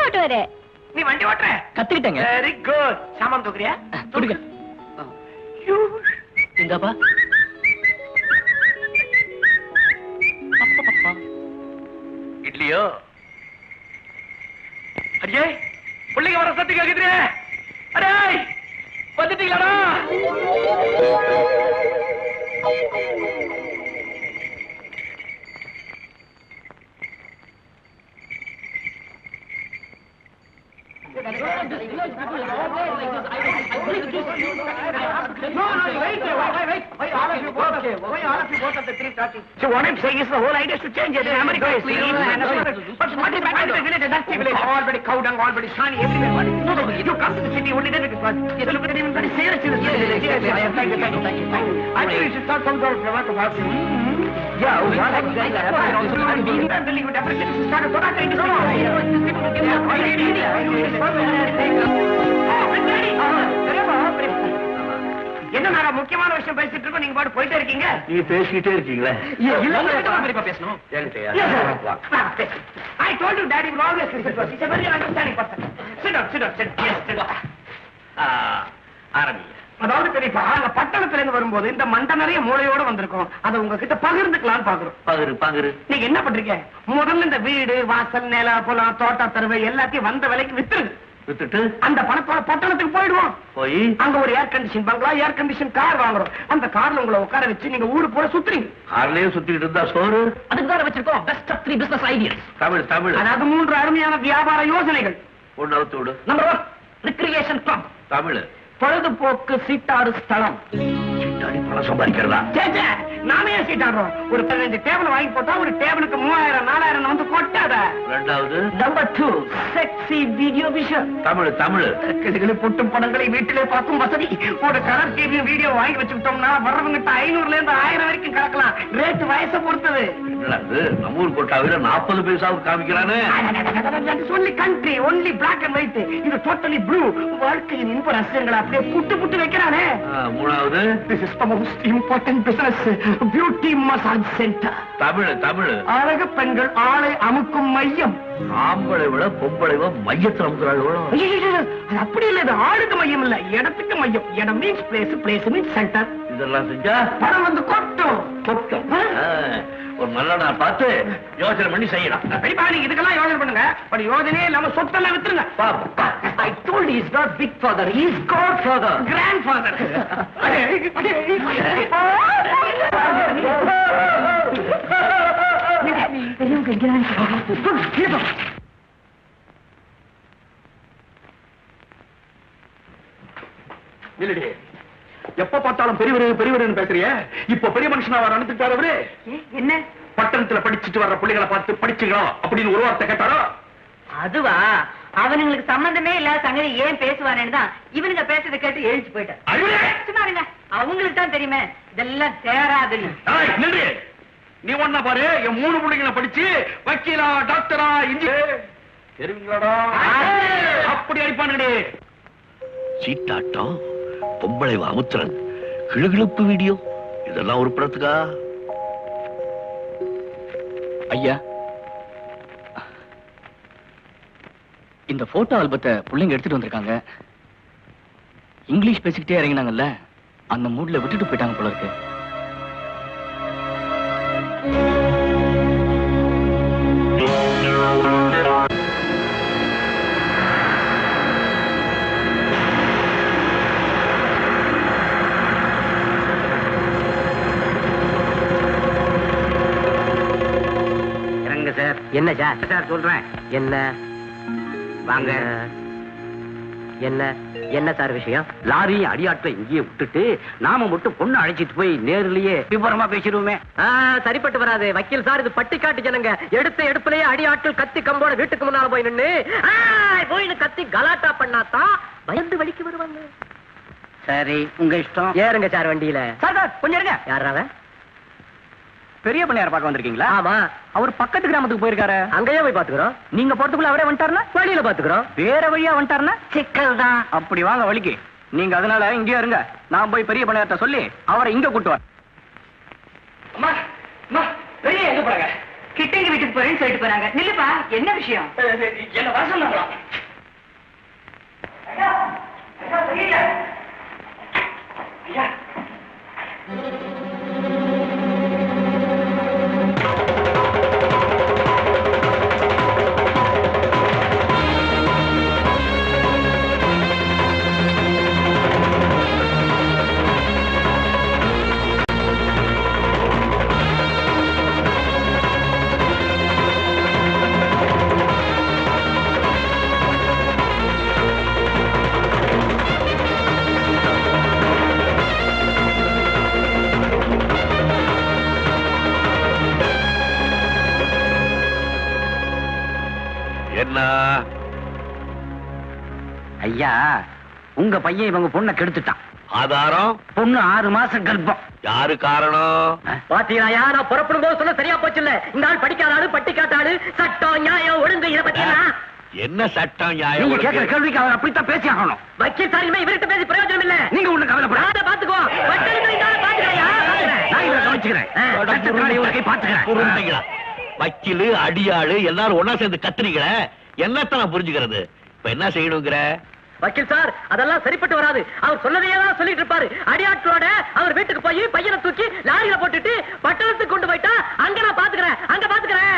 ஓட்டுவாரு. நீ வண்டி ஓட்டுற? கத்துக்கிட்டேங்க. Very good. சாமான் தூக்குறியா? தூக்குங்க. இந்தப்பா. இட்லியோ? அடே, புள்ளைங்க வர சத்தம் கேக்குது. அடே, வந்துட்டீங்களாடா? So what I'm saying is the whole idea is to change it. America is clean and but what is back in the village? That's the village. Already cow dung, already shiny everywhere. No, you come to the city only then because you look at it even very serious in the city. Thank you. I think you should start some sort of dramatic about you. Yeah, what exactly? I'm being that building with everything. Start a product into என்ன நாங்க முக்கியமான விஷயம் பேசிட்டு இருக்கோம், நீங்க பாட்டு போயிட்டே இருக்கீங்க. நீ பேசிக்கிட்டே இருக்கீங்களே. பேசணும். I told you daddy will always listen to us. He's a very understanding person. Sit down. ஆரம்பிங்க. அதாவது பெரியப்பா, நாங்க பட்டணத்துல இருந்து வரும்போது இந்த மண்டை நிறைய மூளையோட வந்திருக்கோம். அதை உங்ககிட்ட பகிர்ந்துக்கலாம்னு பாக்குறோம். பகிரு. நீங்க என்ன பண்றீங்க? முதல்ல இந்த வீடு, வாசல், நில, புலம், தோட்ட, தருவை எல்லாத்தையும் வந்த விலைக்கு வித்துட்டு அந்த பணத்தோட பட்டணத்துக்கு போயிடுவோம். போய் அங்க ஒரு ஏர் கண்டிஷன் பங்களா, ஏர் கண்டிஷன் கார் வாங்குறோம். அந்த கார்ல உங்களை உட்கார வச்சு நீங்க ஊரு பூரா சுத்துறீங்க. கார்லயே சுத்திட்டு இருந்தா சோறு. அதுக்கு தான் வச்சிருக்கோம் best of 3 business ideas. Tamil அதாவது 3 அருமையான வியாபார யோசனைகள். ஒண்ணு அவுத்து விடு. Number 1 recreation club. தமிழ் பொழுதுபோக்கு சீட்டாடு ஸ்தலம். சீட்டாடி பணம் சம்பாதிக்கிறதா? நாமே சீட்டாடுறோம். ஒரு 15 டேபிள் வாங்கி போட்டா ஒரு டேபிளுக்கு 3000 4000 வந்து கொட்டாத. ரெண்டாவது number 2 sexy video vision. Tamil கிடுகிடு புட்டும் படங்களை வீட்டிலே பார்க்கும் வசதி. ஒரு கலர் டிவி வீடியோ வாங்கி வச்சுக்கிட்டோம்னா வர்றவங்கிட்ட 500ல இருந்து 1000 வரைக்கும் கலக்கலாம். ரேட் வயசை பொறுத்தது. நம்ம ஊர் கொட்டாவில 40 பைசாவுக்கு காமிக்கிறானே. Only country, only black and white. இது டோட்டலி ப்ளூ. வாழ்க்கையின் இன்ப ரசிகங்களை அப்படியே புட்டு வைக்கிறானே. மூணாவது this is the most important business, beauty massage center. Tamil அழகு பெண்கள் ஆளை அமுக்கும் மையம். ஆம்பளை விட பொம்பளை மையத்தில் அமுக்குறாள். அது அப்படி இல்ல, இது ஆளுக்கு மையம் இல்ல, இடத்துக்கு மையம். இடம் means place, place means centre. இதெல்லாம் செஞ்சா பணம் வந்து கொட்டும். ஒரு நல்ல நாள் பார்த்து யோசனை பண்ணி செய்யலாம். பெரியப்பா, நீங்க இதுக்கெல்லாம் யோசனை பண்ணுங்க. பட் யோசனையே இல்லாம சொத்தெல்லாம் வித்துருங்க. I told you he's not big father, he's godfather, grandfather. இல்லடி, எப்ப பார்த்தாலும் பெரியவரு பேசுறிய. இப்ப பெரிய மனுஷனா வர அனுப்பிட்டாரு அவரு. என்ன பட்டணத்துல படிச்சுட்டு வர்ற பிள்ளைகளை பார்த்து படிச்சுக்கலாம் அப்படின்னு ஒரு வார்த்தை கேட்டாரோ? அதுவா, அவனுங்களுக்கு சம்பந்தமே இல்லாத சங்கதி ஏன் பேசுவானேன்னு தான் இவனுங்க பேசுறதை கேட்டு எழுச்சி போயிட்டான். சும்மாருங்க, அவங்களுக்கு தான் தெரியுமே இதெல்லாம் தேராது. நீ ஒண்ணா பாரு, என் 3 பிள்ளைங்களை படிச்சு வக்கீலா, டாக்டரா, இன்ஜினியர் தெரியுங்களாடா? அப்படி அடிப்பானுடே. சீட்டாட்டம், பொம்பளை அமுத்திரன், கிளுகிழப்பு வீடியோ, இதெல்லாம் ஒரு படத்துக்கா? ஐயா, இந்த போட்டோ ஆல்பத்தை பிள்ளைங்க எடுத்துட்டு வந்திருக்காங்க. இங்கிலீஷ் பேசிக்கிட்டே இறங்கினாங்கல்ல, அந்த மூட்ல விட்டுட்டு போயிட்டாங்க போல இருக்கு. என்ன சார் சொல்றேன். என்ன வாங்க. என்ன சார் விஷயம்? லாரி அடியாட்களை இங்கேயே விட்டுட்டு நாம மட்டும் பொண்ணு அழைச்சிட்டு போய் நேரிலேயே விவரமா பேசிடுவோமே. சரிப்பட்டு வராது வக்கீல் சார், இது பட்டிக்காட்டு ஜனங்க. எடுத்த எடுப்புலயே அடியாட்கள் கத்தி கம்போட வீட்டுக்கு முன்னால போய் நின்னு கத்தி கலாட்டா பண்ணாதான் பயந்து வலிக்கு வருவாங்க. சரி, உங்க இஷ்டம். ஏறுங்க சார் வண்டியில. சார் கொஞ்சம் இருங்க. யாராவ? பெரிய பண்ணையார் பார்க்க வந்திருக்கீங்களா? ஆமா. அவர் பக்கத்து கிராமத்துக்கு போயிருக்காரு. அங்கேயே போய் பாத்துக்கிறோம். நீங்க போறதுக்குள்ள அவரே வந்துட்டாருன்னா வழியில பாத்துக்கிறோம். வேற வழியா வந்துட்டாருன்னா சிக்கல் தான். அப்படி வாங்க வழிக்கு. நீங்க அதனால இங்கேயே இருங்க. நான் போய் பெரிய பண்ணையார்ட்ட சொல்லி அவரை இங்க கூட்டு வர. பெரிய எங்க போறாங்க? கிட்டங்க வீட்டுக்கு போறேன்னு சொல்லிட்டு போறாங்க. நில்லுப்பா, என்ன விஷயம்? என்ன வர சொன்னாங்களா? ஐயா, உங்க பையன் இவங்க பொண்ணை கெடுத்துட்டான். ஆதாரம்? பொண்ணு 6 மாசம் கர்ப்பம். யாரு காரணம்? பாத்தீங்களா, நான் புறப்படும் போது சொல்ல சரியா போச்சு இல்ல. இந்த ஆள் படிக்காத ஆளு, பட்டி காட்டாளு, சட்டம் நியாயம் ஒழுங்கு இத பத்தி என்ன சட்டம் நீங்க நியாயம்? கேட்கிற கேள்விக்கு அவர் அப்படித்தான் பேசி ஆகணும். வக்கீல் சார், இனிமே இவர்கிட்ட பேசி பிரயோஜனம் இல்ல. நீங்க ஒண்ணு கவலைப்படாத, பாத்துக்கோ. நான் இவரை கவனிச்சுக்கிறேன். புரிஞ்சுங்களா? வக்கீலு, அடியாளு எல்லாரும் ஒன்னா சேர்ந்து கத்துறீங்களே, என்னத்த நான் புரிஞ்சுக்கிறது? இப்ப என்ன செய்யணுங்கிற? வக்கீல் சார், அதெல்லாம் சரிப்பட்டு வராது. அவர் சொன்னதையே தான் சொல்லிட்டு இருப்பாரு. அடியாட்களோட அவர் வீட்டுக்கு போய் பையனை தூக்கி லாரியில போட்டுட்டு பட்டணத்துக்கு கொண்டு போயிட்டா அங்க நான் பாத்துக்கிறேன், அங்க பாத்துக்கிறேன்.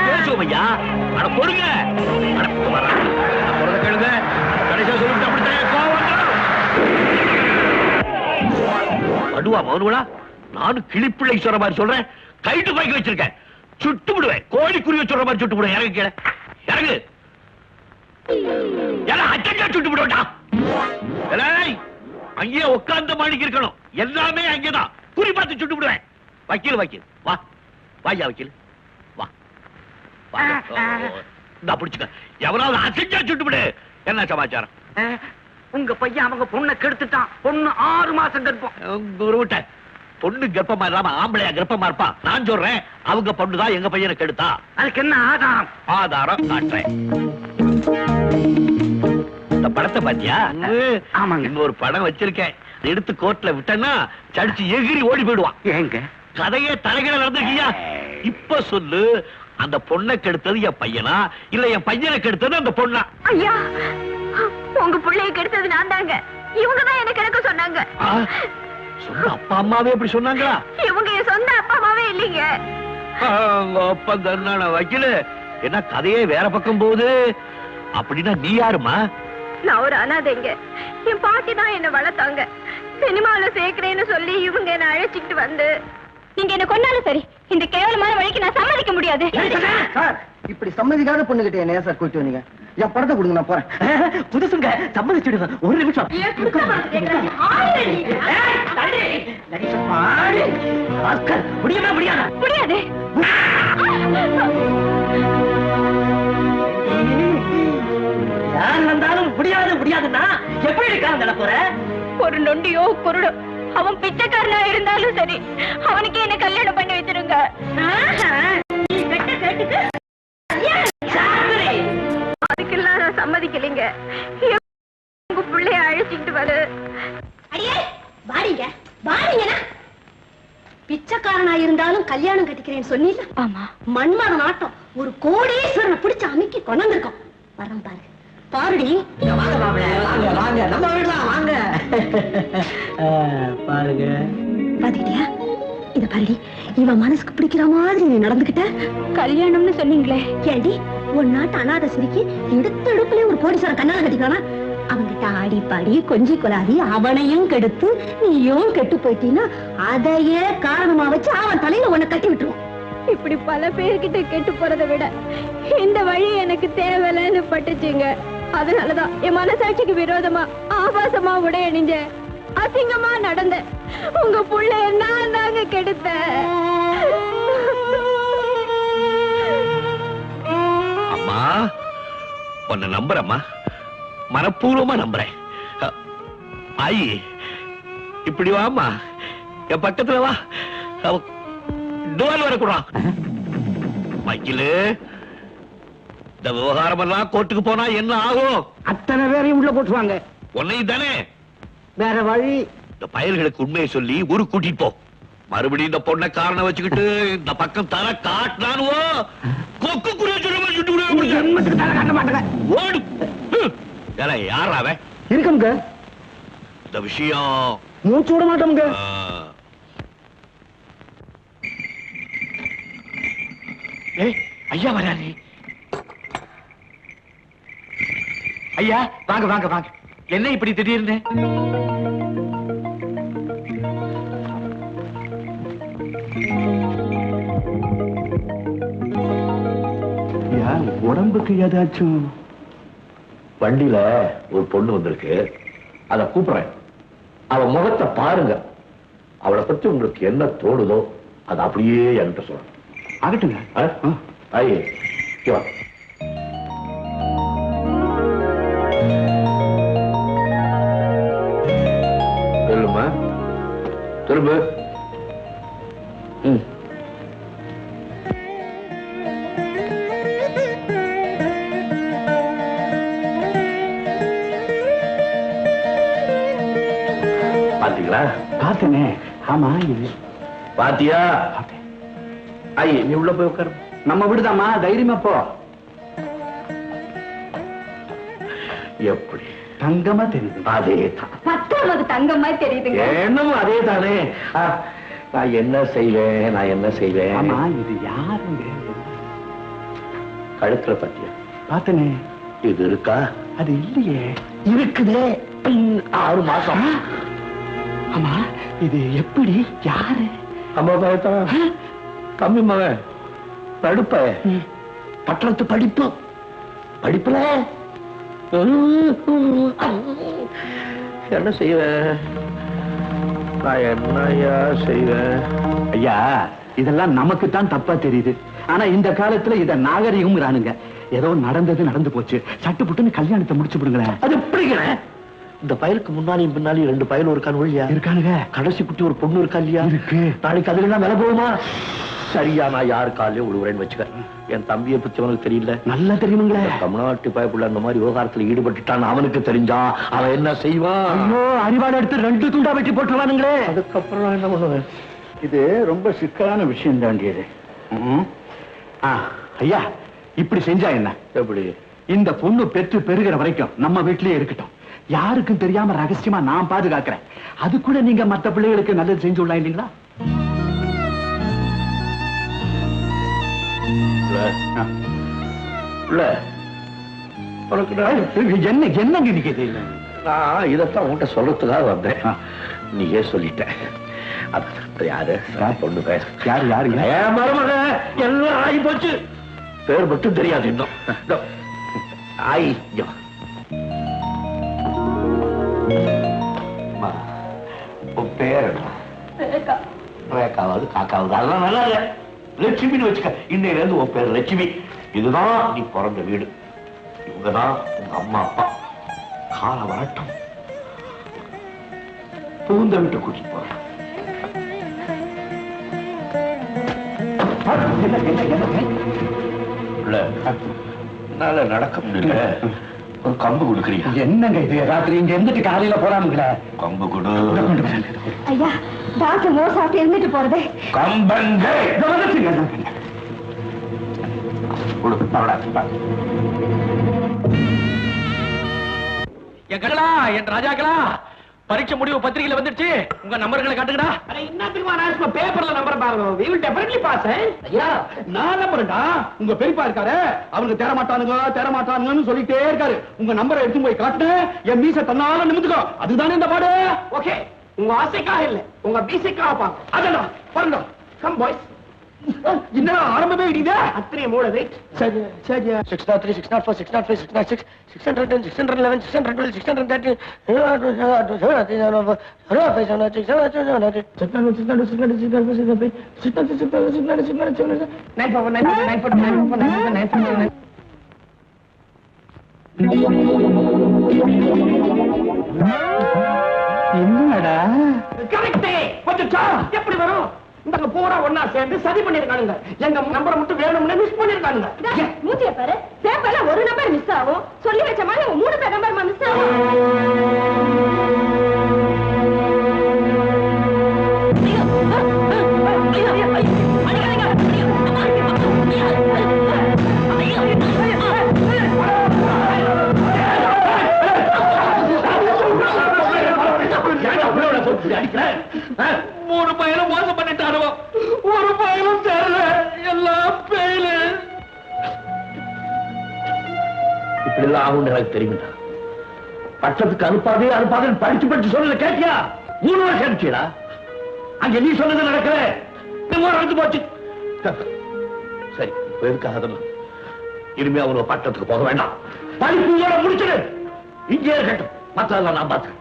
பேசுவோமையா? அட பொறுங்க, கேளுங்க. கடைசியா சொல்லிட்டு அப்படித்தான் அடுவா மௌனுவலா. நானும் கிளிப்பிள்ளை சொல்ற மாதிரி சொல்றேன். கைட்டு பாக்கி வச்சிருக்கேன், சுட்டு விடுவேன். கோழிக்குருவி சொல்ற மாதிரி சுட்டு விடுவேன். இறங்கு கீழே, இறங்கு. அச்சா சுட்டு விடுவேன்டா. அங்கேயே உட்கார்ந்த மாணிக்கு இருக்கணும். எல்லாமே அங்கேதான். குறி பார்த்து சுட்டு விடுவேன். வக்கீல் வக்கீல் வா, வாயா வக்கீல் வா. பிடிச்சுக்க. எவனாவது அசைஞ்சா சுட்டு விடு. என்ன சமாச்சாரம்? உங்க பையன் அவங்க பொண்ணை கெடுத்துட்டான். பொண்ணு 6 மாசம் கர்ப்பம். பொண்ணு கர்ப்பமா இல்லாம ஆம்பளையா கர்ப்பமா இருப்பான். நான் சொல்றேன், அவங்க பொண்ணுதான் எங்க பையனை கெடுத்தா. அதுக்கு என்ன ஆதாரம்? ஆதாரம் காட்டுறேன். இந்த படத்தை பாத்தியா? ஆமாங்க. இன்னொரு படம் வச்சிருக்கேன். எடுத்து கோர்ட்ல விட்டேன்னா சடிச்சு எகிரி ஓடி போயிடுவான். ஏங்க கதையே தலைகளை நடந்துருக்கியா? இப்ப சொல்லு, அந்த பொண்ணை கெடுத்தது என் பையனா இல்ல என் பையனை கெடுத்தது அந்த பொண்ணா? ஐயா, உங்க பிள்ளைய கெடுத்தது நான் தாங்க. இவங்கதான் எனக்கு எனக்கு சொன்னாங்க. சொந்த அப்பா அம்மாவே எப்படி சொன்னாங்களா? இவங்க என் சொந்த அப்பா அம்மாவே இல்லைங்க. அப்பா தான வக்கீலு. என்ன கதையே வேற பக்கம் போகுது? அப்படின்னா நீ யாருமா? நான் ஒரு அனாதைங்க. என் பாட்டி தான் என்ன வளர்த்தாங்க. சினிமாவில சேர்க்கிறேன்னு சொல்லி இவங்க என்ன அழைச்சிட்டு வந்து, நீங்க என்ன கொண்டாலும் சரி, இந்த கேவலமான வழிக்கு நான் சம்மதிக்க முடியாது. இப்படி சம்மதிக்காத பொண்ணுகிட்ட என்ன சார் கூட்டி வந்தீங்க? என் படத்தை கொடுங்க, நான் போறேன். புதுசுங்க, சம்மதிச்சுடுங்க. ஒரு நிமிஷம். முடியுமா? முடியாதா? முடியாது. யார் வந்தாலும் முடியாது முடியாதுன்னா எப்படி இருக்காங்க நடப்புற? ஒரு நொண்டியோ குருடோ அவன் பிச்சைக்காரனா இருந்தாலும் சரி, அவனுக்கு என்ன கல்யாணம் பண்ணி வச்சிருங்க. அதுக்கெல்லாம் நான் சம்மதிக்கலைங்க. உங்க பிள்ளைய அழைச்சிட்டு வந்து பிச்சைக்காரனா இருந்தாலும் கல்யாணம் கட்டிக்கிறேன்னு சொன்னீங்க. ஆமா, மண்மர நாட்டம் ஒரு கோடீஸ்வரனை பிடிச்ச அமைக்கி கொண்டிருக்கோம். வரம் பாரு, பாருடி. வாங்க வாங்க, நம்ம வீடுதான் வாங்க. பாருங்க, பாத்துக்கிட்டியா? இத பாருடி, இவன் மனசுக்கு பிடிக்கிற மாதிரி நீ நடந்துகிட்ட. கல்யாணம்னு சொன்னீங்களே, ஏடி உன் நாட்டு அநாத சிரிக்கி எடுத்த எடுப்புல ஒரு கோடீஸ்வரன் கண்ணால கட்டிக்கானா? அவங்கிட்ட ஆடி பாடி கொஞ்சி கொலாதி அவனையும் கெடுத்து நீயும் கெட்டு போயிட்டீன்னா அதையே காரணமா வச்சு அவன் தலையில உன்னை கட்டி விட்டுருவான். இப்படி பல பேர்கிட்ட கெட்டு போறதை விட இந்த வழி எனக்கு தேவையில்லைன்னு பட்டுச்சுங்க. அதனாலதான் என் மனசாட்சிக்கு விரோதமா ஆபாசமா உடை அணிஞ்ச, அசிங்கமா நடந்த உங்க புள்ள நான் தாங்க கெடுத்த. அம்மா, உன்னை நம்புறம்மா, மனப்பூர்வமா நம்புறேன். ஆயி, இப்படி வாமா, என் பக்கத்துல வா. டோல் வரக்கூடாது. வக்கீலு, இந்த விவகாரம் எல்லாம் கோர்ட்டுக்கு போனா என்ன ஆகும்? அத்தனை பேரையும் உள்ள போட்டுவாங்க. உன்னையும் தானே. வேற வழி? இந்த பயல்களுக்கு உண்மையை சொல்லி ஊரு கூட்டிட்டு போ. மறுபடியும் இந்த பொண்ணை காரணம் வச்சுக்கிட்டு இந்த பக்கம் தர காட்டினானுவோ கொக்கு குறிய ஜென்மத்துக்கு தலை காட்ட மாட்டேங்க. ஓடு. யார் அவன்? இருக்கமுங்க. இந்த விஷயம் மூச்சு விட மாட்டோமுங்க. ஐயா வராரு. ஐயா வாங்க வாங்க வாங்க. என்ன இப்படி திடீர்னு? உடம்புக்கு ஏதாச்சும்? வண்டியில ஒரு பொண்ணு வந்திருக்கு, அத கூப்பிடுறேன். அவ முகத்தை பாருங்க. அவளை பத்தி உங்களுக்கு என்ன தோணுதோ அது அப்படியே என்கிட்ட சொல்லுங்க. ஆகட்டுங்க. ஐயே இங்க வா. சொல்லுமா திரும்ப. பாத்தீங்களா? பார்த்தனே. ஆமா இது பாத்தியா? ஐயே நீ உள்ள போய் உட்காரு. நம்ம விடுதாமா, தைரியமா போ. எப்படி தங்கமா தெரியுது. அதே தான். பத்தாவது தங்கமா தெரியுதுங்க. என்னமோ அதே தானே. நான் என்ன செய்வேன், நான் என்ன செய்வேன். ஆமா இது யாருங்க? கழுத்துல பத்தியா? பார்த்தனே. இது இருக்கா? அது இல்லையே. இருக்குதே. 6 மாசம். ஆமா இது எப்படி? யாரு? அம்மா பயத்தான் தம்பி மகன் தடுப்ப பட்டணத்து படிப்பு படிப்புல என்ன செய்வேன், நான் என்னையா செய்வேன். ஐயா இதெல்லாம் நமக்கு தான் தப்பா தெரியுது. ஆனா இந்த காலத்துல இத நாகரிகம். ஏதோ நடந்தது நடந்து போச்சு, சட்டு புட்டுன்னு கல்யாணத்தை முடிச்சு விடுங்களேன். அது எப்படிங்க? இந்த பயலுக்கு முன்னாடியும் பின்னாலையும் 2 பயலும் இருக்கானு இல்லையா? இருக்கானுங்க. கடைசி குட்டி ஒரு பொண்ணு இருக்கா இல்லையா? இருக்கு. நாளைக்கு அதுல எல்லாம் விலை போகுமா? சரியா நான் யாரு காலையும் விடுறேன்னு வச்சுக்க. என் தம்பியை பத்தி அவனுக்கு தெரியல. நல்லா தெரியுங்களே. தமிழ்நாட்டு பயப்புள்ள அந்த மாதிரி விவகாரத்துல ஈடுபட்டுட்டான் அவனுக்கு தெரிஞ்சா அவன் என்ன செய்வான்? ஐயோ அறிவாள் எடுத்து 2 துண்டா வெட்டி போட்டுருவானுங்களே. அதுக்கப்புறம் நான் என்ன பண்ணுவேன்? இது ரொம்ப சிக்கலான விஷயம் தாண்டியது. ஐயா இப்படி செஞ்சா என்ன? எப்படி? இந்த பொண்ணு பெற்று பெருகிற வரைக்கும் நம்ம வீட்லயே இருக்கட்டும். யாருக்கும் தெரியாம ரகசியமா நான் பாதுகாக்கிறேன். அது கூட நீங்க மத்த பிள்ளைகளுக்கு நல்லது செஞ்சு விடலாம் இல்லீங்களா? என்ன என்னங்க நீங்க தெரியல? நான் இதைத்தான் உன்கிட்ட சொல்றதுக்காக வந்தேன். நீயே சொல்லிட்ட. அது யாரு? பொண்ணு பேர் யாரு? யாருங்க? மருமக எல்லாம் ஆகி போச்சு. பேர் மட்டும் தெரியாது இன்னும். ஆயி உன் பேர் என்ன? ரேகாவது காக்காவது அதெல்லாம் நல்லா இல்ல. லட்சுமின்னு வச்சுக்க. இன்னையில இருந்து உன் பேர் லட்சுமி. இதுதான் நீ பிறந்த வீடு. இவங்கதான் உங்க அம்மா அப்பா. கால வரட்டும் பூந்த வீட்டை கூட்டிட்டு போறேன். என்னால நடக்க முடியல. ஒரு கம்பு கொடுக்குறீங்க? என்னங்க இது ராத்திரி இங்க இருந்துட்டு காலையில போறானுங்களே. கம்பு கொடு. ஐயா டாக்டர் மோ சாப்பிட்டு இருந்துட்டு போறதே. கம்பங்க என் கடலா, என் ராஜாக்களா, பரீட்சை முடிவு பத்திரிகையில வந்துருச்சு. உங்க நம்பர்களை காட்டுங்கடா. பேப்பர்ல நம்பர் பாருங்க. we will definitely pass. ஐயா நான் நம்புறேன்டா. உங்க பெரியப்பா இருக்காரு, அவனுக்கு தேர மாட்டானுங்கன்னு சொல்லிட்டே இருக்காரு. உங்க நம்பரை எடுத்து போய் காட்டு. என் மீச தன்னால நிமிந்துக்கோ. அதுதானே இந்த பாடு. ஓகே, உங்க ஆசைக்காக இல்ல, உங்க பீசைக்காக பாங்க. அதடா பாருங்க. Come boys. என்ன ஆரம்பமே இடிதே. அத்தனை மூட வெயிட். சரி சரி. 603 604 605 606 610 611 612 613 என்னடா கரெக்ட். வந்துச்சா? எப்படி வரும்? இந்த பூரா ஒண்ணா சேர்ந்து சதி பண்ணிருக்கானுங்க. எங்க நம்பரை மட்டும் வேணும்னு மிஸ் பண்ணிருக்கானுங்க. மூஞ்சிய பாரு. பேப்பர்ல ஒரு நம்பர் மிஸ் ஆகும். சொல்லி வச்ச மாதிரி 3 பேர் நம்பர் மிஸ் ஆகும். மூணு பையனும் மோசம் பண்ணிட்டானுவோ. ஒரு பையனும் தெரியல. எல்லாம் பெயிலு. இப்படி எல்லாம் ஆகும் எனக்கு தெரியுமா? பட்டத்துக்கு அனுப்பாதேன்னு படிச்சு சொல்லல. கேட்டியா? 3 வருஷம் அனுப்பிச்சா? அங்க நீ சொன்னது நடக்கல. நடந்து போச்சு. சரி, இப்ப எதுக்காக அதெல்லாம்? இனிமே அவனோட பட்டத்துக்கு போக வேண்டாம். படிப்பு முடிச்சிடு. இங்கே இருக்கட்டும். மற்றதெல்லாம் நான் பார்த்தேன்.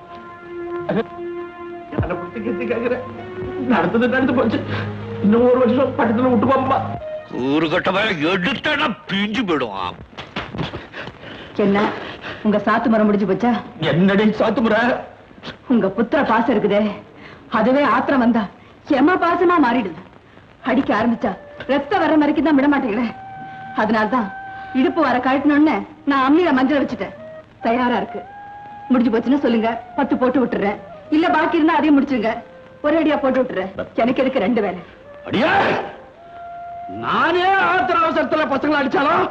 நடந்தது நடந்து போச்சு. இன்னும் 1 வருஷம் பட்டத்துல விட்டு போம்பா. ஒரு கட்டமா எடுத்தா பிஞ்சு போயிடும். என்ன உங்க சாத்து மரம் முடிஞ்சு போச்சா? என்னடி சாத்துமுறை? உங்க புத்திர பாசம் இருக்குதே, அதுவே ஆத்திரம் வந்தா எம பாசமா மாறிடுது. அடிக்க ஆரம்பிச்சா ரத்தம் வர வரைக்கும் தான் விட மாட்டேங்கிறேன். அதனால்தான் இடுப்பு வர கழட்டணும்னு நான் அம்மியில மஞ்சள் வச்சுட்டேன். தயாரா இருக்கு. முடிஞ்சு போச்சுன்னு சொல்லுங்க, 10 போட்டு விட்டுறேன். இல்ல பாக்கி இருந்தா அதையும் முடிச்சுங்க. ஒரே அடியா போட்டு விட்டுறேன். எனக்கு எதுக்கு 2 வேலை? அடியா, நானே ஆத்திர அவசரத்துல பசங்களை அடிச்சாலும்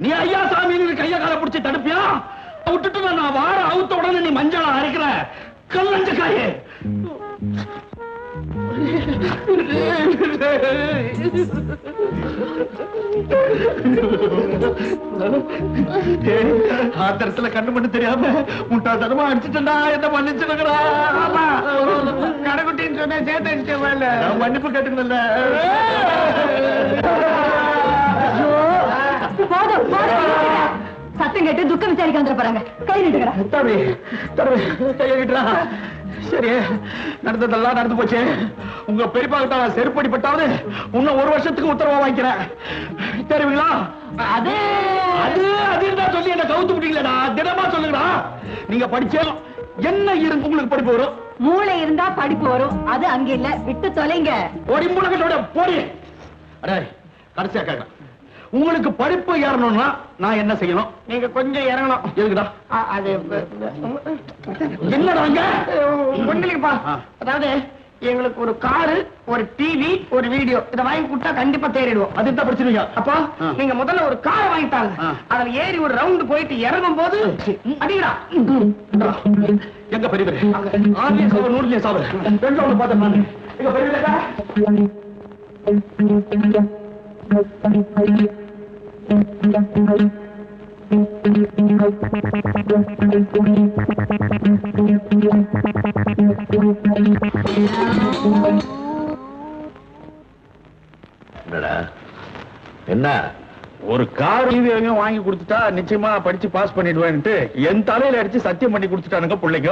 நீ ஐயா சாமி கைய கால பிடிச்சி தடுப்பியா? விட்டுட்டு நான் வார அவுத்த உடனே நீ மஞ்சளா அரைக்கிற கல்லஞ்ச காயே. ஆத்திரத்துல கண்ணு மட்டும் தெரியாம முட்டாள்தனமா அடிச்சுட்டா என்ன மன்னிச்சுடுங்கடா. கடைக்குட்டின்னு சொன்னா சேர்த்து அடிச்சேன். மன்னிப்பு கேட்டுக்கல. போதும் போதும். சத்தம் கேட்டு துக்கம் விசாரிக்க வந்துட போறாங்க. கை நீட்டுக்கடா. தம்பி தம்பி கையை விட்டுறா. சரி, நடந்ததெல்லாம் நடந்து போச்சு. உங்க பெரியப்பா கிட்ட நான் செருப்படிப்பட்டாவது இன்னும் 1 வருஷத்துக்கு உத்தரவா வாங்கிக்கிறேன். தெரியுங்களா? அது அது அதுதான் சொல்லி என்ன கவுத்து விட்டீங்களா? தினமா சொல்லுங்கடா. நீங்க படிச்சாலும் என்ன இருந்து உங்களுக்கு படிப்பு வரும்? மூளை இருந்தா படிப்பு வரும். அது அங்க இல்ல, விட்டு தொலைங்க. ஓடி மூலகத்தோட போடி. அடே, கடைசியா கேட்கறேன், உங்களுக்கு படிப்பு ஏறணும்னா நான் என்ன செய்யணும்? நீங்க கொஞ்சம் இறங்கணும். எதுக்குடா? அது என்னடா அங்க? ஒண்ணுலப்பா, அதாவது எங்களுக்கு ஒரு காரு, ஒரு டிவி, ஒரு வீடியோ இதை வாங்கி கொடுத்தா கண்டிப்பா தேறிடுவோம். அது என்ன படிச்சிருக்கீங்க? அப்போ நீங்க முதல்ல ஒரு காரை வாங்கிட்டாங்க. அதுல ஏறி ஒரு ரவுண்ட் போயிட்டு இறங்கும் போது அடிக்கடா. எங்க பெரியவரே? ஆன்லைன் சாவு 100 சாவு 2 ஒண்ணு பார்த்தேன் நான். எங்க பெரியவரே? என்ன ஒரு கார் வாங்கி கொடுத்துட்டா நிச்சயமா படிச்சு பாஸ் பண்ணிடுவேன்ட்டு என் தலையில அடிச்சு சத்தியம் பண்ணி கொடுத்துட்டானுங்க பிள்ளைங்க.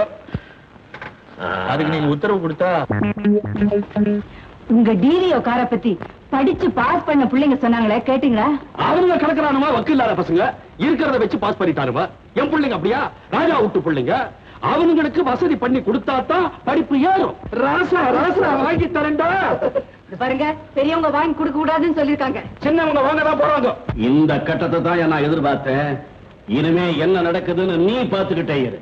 அதுக்கு நீங்க உத்தரவு கொடுத்தா? உங்க டிவிஓ காரை பத்தி படிச்சு பாஸ் பண்ண பிள்ளைங்க சொன்னாங்களே, கேட்டீங்களா? அவங்க கிடக்குறானுமா வக்கீல்லாத பசங்க, இருக்கிறத வச்சு பாஸ் பண்ணிட்டானுமா. என் பிள்ளைங்க அப்படியா? ராஜா விட்டு பிள்ளைங்க. அவனுங்களுக்கு வசதி பண்ணி கொடுத்தாதான் படிப்பு ஏறும். ராசா ராசா வாங்கி தரேன்டா. பாருங்க, பெரியவங்க வாங்கி கொடுக்க கூடாதுன்னு சொல்லிருக்காங்க. சின்னவங்க வாங்கதான் போறாங்க. இந்த கட்டத்தை தான் நான் எதிர்பார்த்தேன். இனிமே என்ன நடக்குதுன்னு நீ பார்த்துக்கிட்டே இரு.